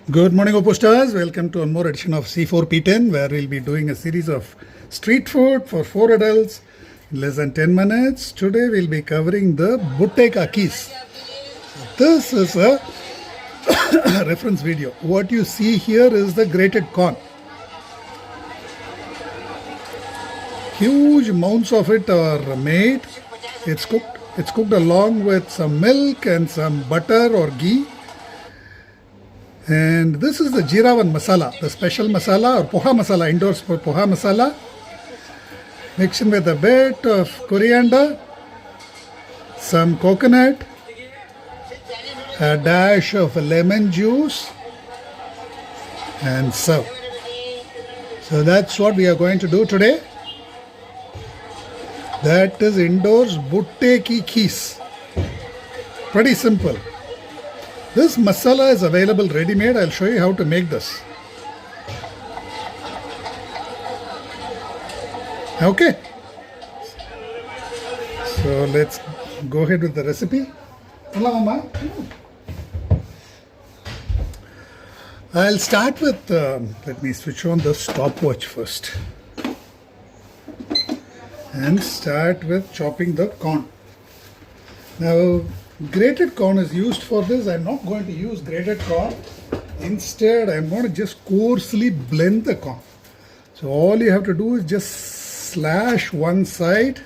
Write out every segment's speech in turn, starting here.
Good morning, OPOS stars. Welcome to one more edition of C4P10, where we'll be doing a series of street food for 4 adults in less than 10 minutes. Today we'll be covering the Bhutte Khees. This is a reference video. What you see here is the grated corn. Huge amounts of it are made. It's cooked. It's cooked along with some milk and some butter or ghee. And this is the Jeeravan masala, the special masala or poha masala, indoors for poha masala. Mixed in with a bit of coriander, some coconut, a dash of lemon juice, and serve. So that's what we are going to do today. That is indoors Bhutte ki Khees. Pretty simple. This masala is available ready-made. I'll show you how to make this. Okay. So let's go ahead with the recipe. Hello, Mama. I'll start with, let me switch on the stopwatch first. And start with chopping the corn. Now, grated corn is used for this. I'm not going to use grated corn. Instead, I'm going to just coarsely blend the corn. So all you have to do is just slash one side,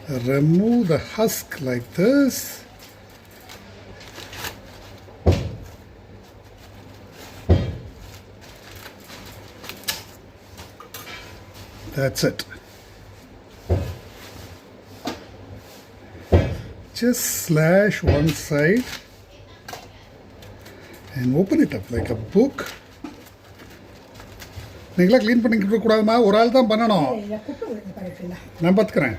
remove the husk like this, that's it. Just slash one side and open it up like a book. நீங்களா clean பண்ணிக்கிட்டு கூடாதுமா, ஒரு ஆள் தான் பண்ணணும். நான் பார்த்துக்கிறேன்,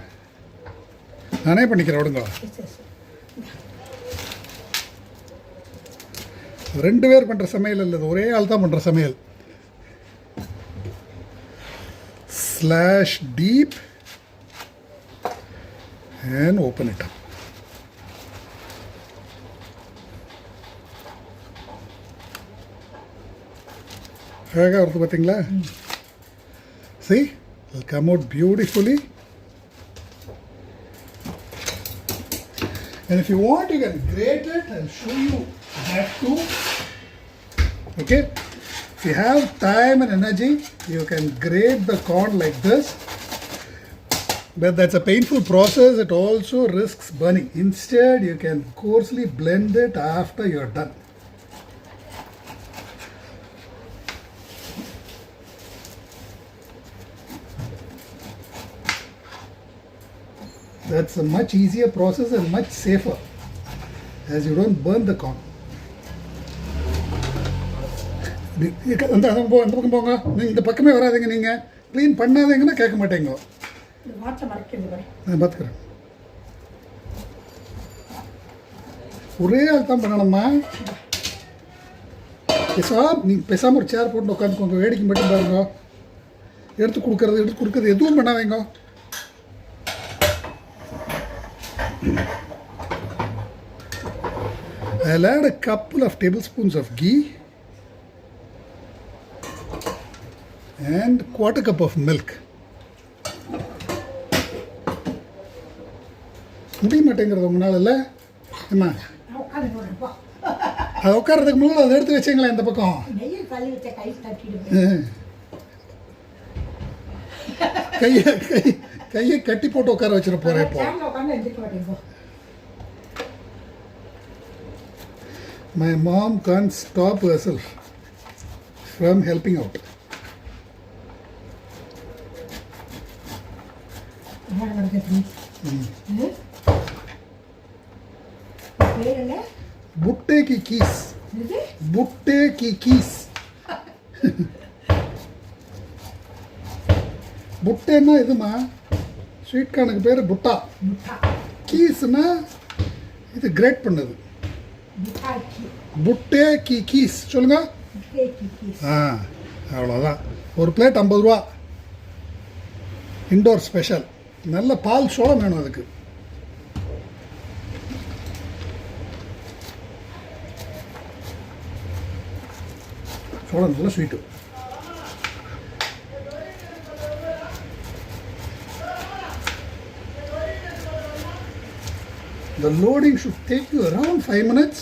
நானே பண்ணிக்கிறேன். விடுங்க, 2 பேர் பண்ணுற சமையல் இல்லை, ஒரே ஆள் தான் பண்ணுற சமையல். Slash deep and open it up. அழகாக வருது பார்த்தீங்களா? See, it will come out beautifully. And if you want, you can grate it. I'll show you that too. Okay? If you have time and energy, you can grate the corn like this. But that's a painful process. It also risks burning. Instead, you can coarsely blend it after you're done. That's a much easier process and much safer, as you don't burn the corn. அந்த பக்கம் போங்க, நீங்கள் இந்த பக்கமே வராதிங்க. நீங்கள் clean பண்ணாதீங்கன்னா கேட்க மாட்டேங்க. நான் பார்த்துக்கிறேன். ஒரே ஆள் தான் பண்ணணும்மா. நீங்கள் பேசாமல் ஒரு சேர் போட்டு உட்காந்துக்கோங்க, வேடிக்கை மட்டும் பாருங்க. எடுத்து கொடுக்கறது எதுவும் பண்ணாதீங்க. I'll add a couple of tablespoons of ghee and 1/4 cup of milk. முடிய மாட்டேங்கிறது உங்களால் இல்லை அம்மா. அது உட்காரதுக்கு முன்னாடி அதை எடுத்து வச்சிங்களேன் இந்த பக்கம். கையை கட்டி போட்டு உட்கார வச்சிட போகிறேன் இப்போ. My mom can't stop herself from helping out. Bhutte ki Khees. Bhutte ki Khees. புட்டேன்னா இதுமா, ஸ்வீட் கார்னுக்கு பேர் புட்டா. கீஸ்னா இது கிரேட் பண்ணது. புட்டே கி கீஸ் சொல்லுங்க. அவ்வளோதான். ஒரு பிளேட் 50 ரூபா. இண்டோர் ஸ்பெஷல். நல்ல பால் சோளம் வேணும் அதுக்கு. చూడండి sweet. The loading should take you around 5 minutes.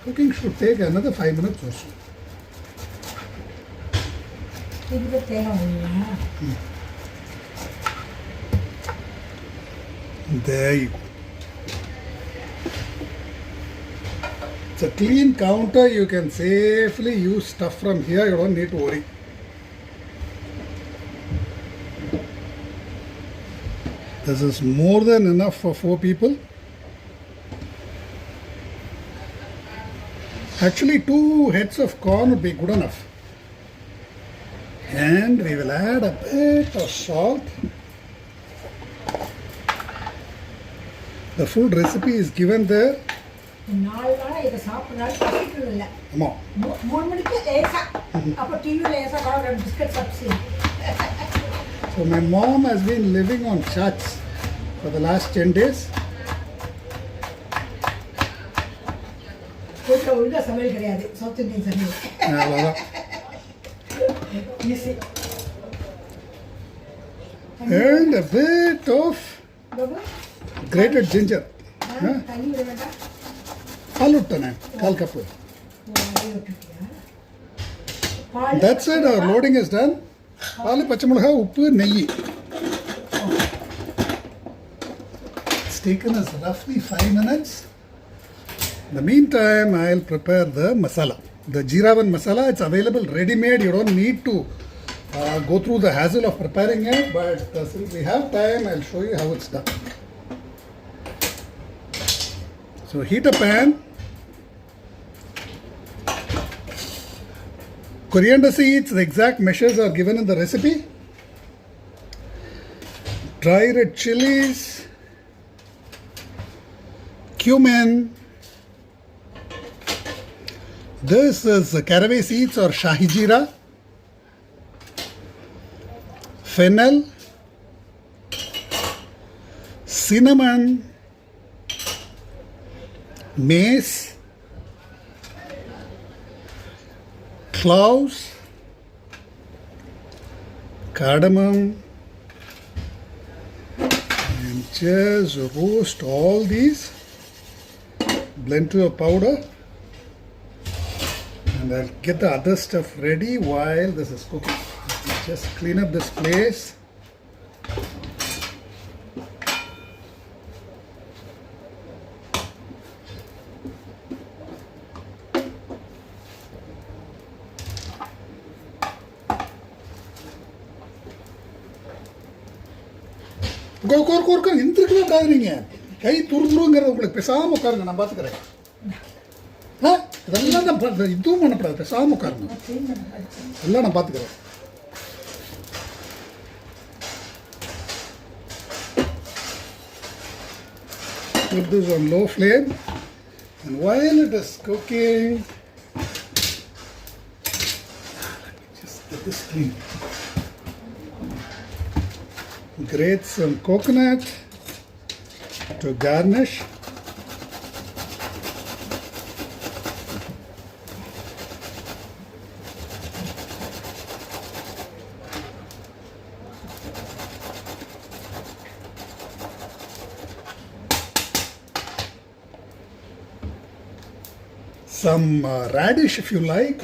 Cooking should take another 5 minutes or so. There you go. It's a clean counter. You can safely use stuff from here. You don't need to worry. This is more than enough for 4 people. Actually, 2 heads of corn would be good enough. And we will add a bit of salt. The full recipe is given there. Come on. So my mom has been living on chats for the last 10 days. And a bit of grated ginger. That's it, our loading is done. Paali pachamulaga, uppu, neyi. It's taken us roughly 5 minutes. In the meantime, I'll prepare the masala. The Jeeravan masala, it's available ready-made. You don't need to go through the hassle of preparing it. But since we have time, I'll show you how it's done. So heat a pan. Coriander seeds, the exact measures are given in the recipe. Dry red chilies, cumin. This is caraway seeds or shahi jeera, fennel, cinnamon, mace, cloves, cardamom, and just roast all these, blend to a powder. And I'll get the other stuff ready while this is cooking. Just clean up this place. கோர் இந்திரிக்கவே விடாதீங்க. கை துருந்துருங்கிறது உங்களுக்கு பேசாமல் உட்காருங்க, நான் பார்த்துக்கிறேன். இதெல்லாம் தான் இதுவும் பண்ணப்படாது, பேசாமல் உட்காருங்க, எல்லாம் நான் பார்த்துக்கிறேன். Put this on low flame, and while it is cooking, let me just get this clean. Grate some coconut to garnish. Some radish if you like.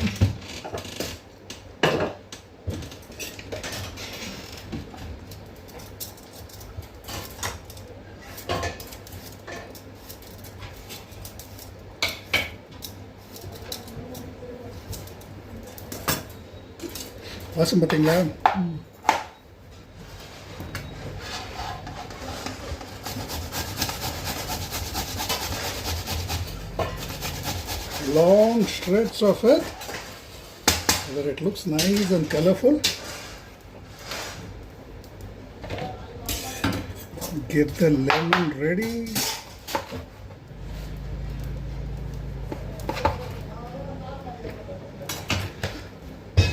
வாசம் பார்த்தீங்களா? Long strips of it so that it looks nice and colorful. Get the lemon ready.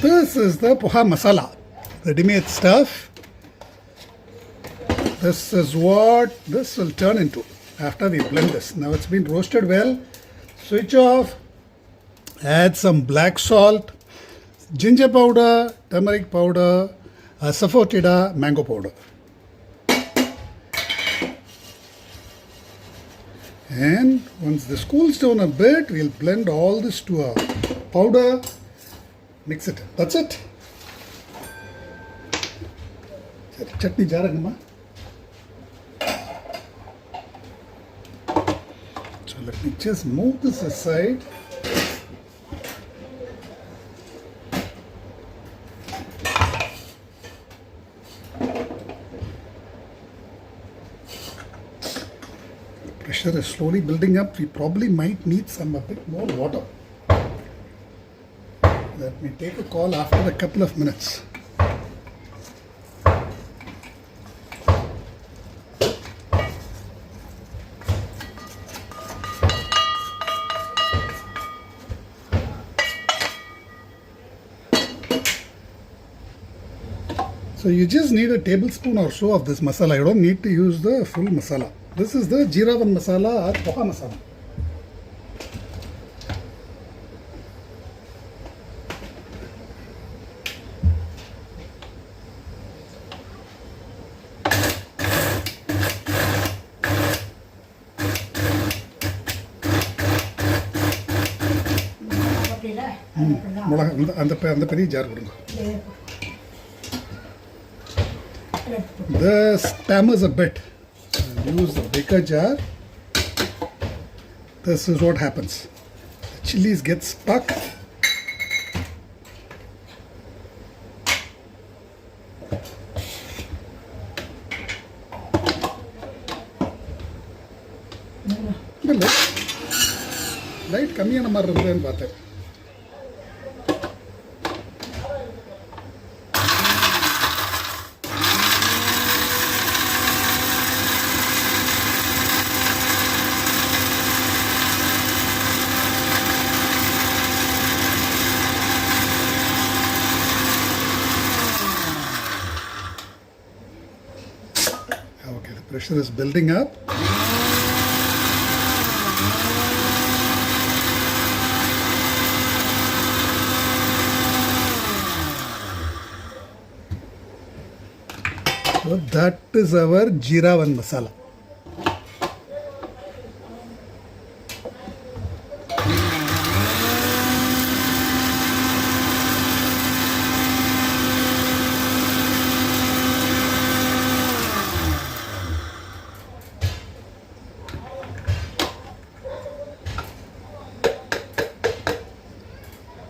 This is the poha masala, ready-made stuff. This is what this will turn into after we blend this. Now it's been roasted well. Switch off. Add some black salt, ginger powder, turmeric powder, saffotida, mango powder. And once this cools down a bit, we'll blend all this to a powder, mix it. That's it. Chutney jarangama. So let me just move this aside. Pressure is slowly building up. We probably might need a bit more water. Let me take a call after a couple of minutes. So you just need a tablespoon or so of this masala. You don't need to use the full masala. This is the Jeeravan masala or poha masala. அந்த பெரிய jar கொடுங்க. This stammers a bit. Use the bigger jar. This is what happens. The chilies get stuck. Light கம்மியான மாதிரி இருந்ததுன்னு பார்த்தேன். Okay, the pressure is building up. So that is our Jeeravan masala.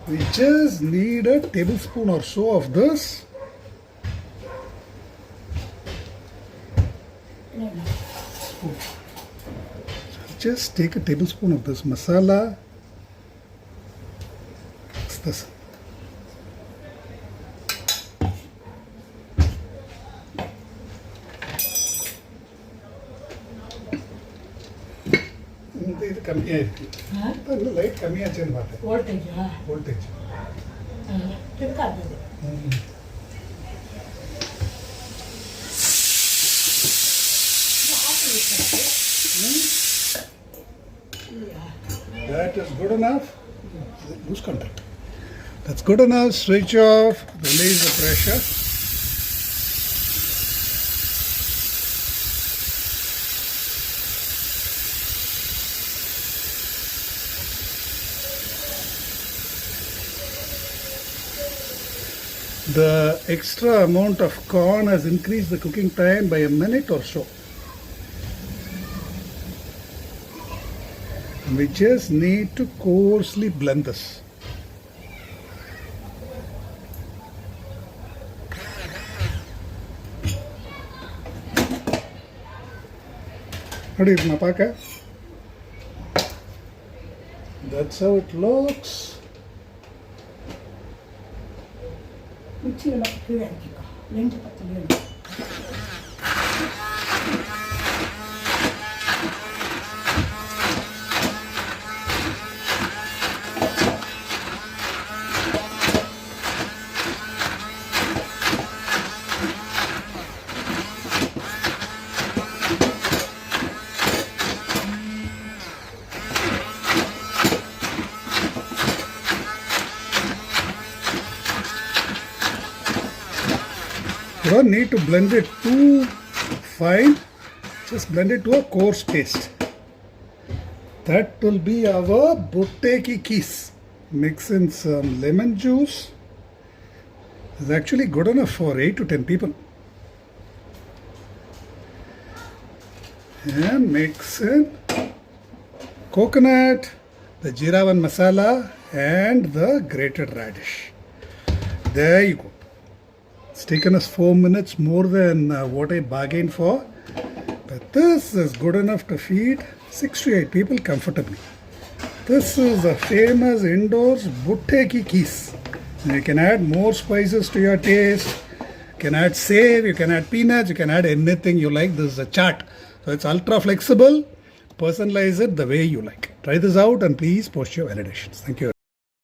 We just need a tablespoon or so of this. Just take a tablespoon of this masala. What's this? இது கம்மியா இருக்கு. அது light கம்மியாச்சுன்னு பார்த்தேன். Voltage இருக்காது. That is good enough. Lose contact. That's good enough. Switch off. Release the pressure. The extra amount of corn has increased the cooking time by a minute or so. We just need to coarsely blend this. How do you Mapaka? That's how it looks. You don't need to blend it too fine. Just blend it to a coarse paste. That will be our Bhutte ki Khees. Mix in some lemon juice. It's actually good enough for 8 to 10 people. And mix in coconut, the jeeravan masala, and the grated radish. There you go. It's taken us 4 minutes more than what I bargained for. But this is good enough to feed 6 to 8 people comfortably. This is a famous indoors Bhutte ki Khees. You can add more spices to your taste. You can add save, you can add peanuts, you can add anything you like. This is a chaat. So it's ultra flexible. Personalize it the way you like. Try this out and please post your validations. Thank you.